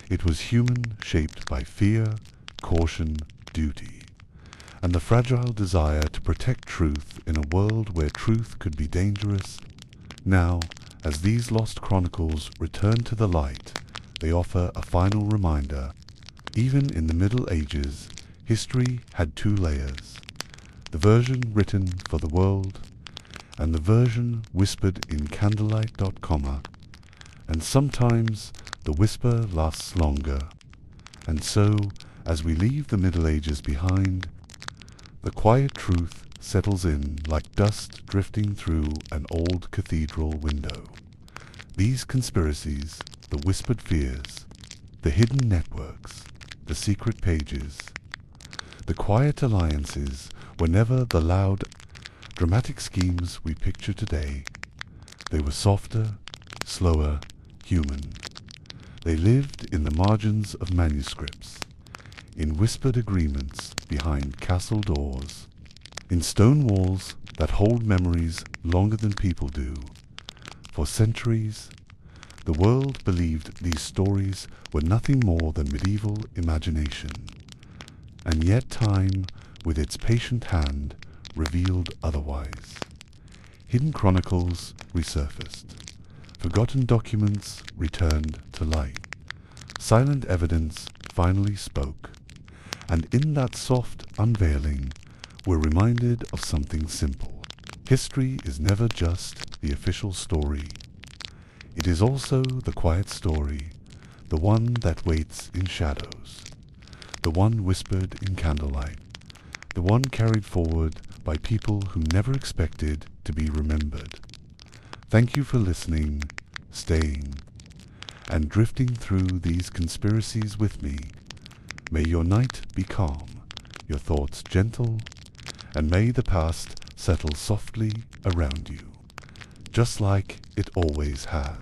It was human, shaped by fear, caution, duty, and the fragile desire to protect truth in a world where truth could be dangerous. Now, as these lost chronicles return to the light, they offer a final reminder. Even in the Middle Ages, history had two layers: the version written for the world, and the version whispered in candlelight.com. And sometimes the whisper lasts longer. And so, as we leave the Middle Ages behind, the quiet truth settles in like dust drifting through an old cathedral window. These conspiracies, the whispered fears, the hidden networks, the secret pages, the quiet alliances were never the loud, dramatic schemes we picture today. They were softer, slower, human. They lived in the margins of manuscripts, in whispered agreements behind castle doors, in stone walls that hold memories longer than people do. For centuries, the world believed these stories were nothing more than medieval imagination. And yet time, with its patient hand, revealed otherwise. Hidden chronicles resurfaced. Forgotten documents returned to light. Silent evidence finally spoke. And in that soft unveiling, we're reminded of something simple. History is never just the official story. It is also the quiet story, the one that waits in shadows, the one whispered in candlelight, the one carried forward by people who never expected to be remembered. Thank you for listening, staying, and drifting through these conspiracies with me. May your night be calm, your thoughts gentle, and may the past settle softly around you, just like it always has.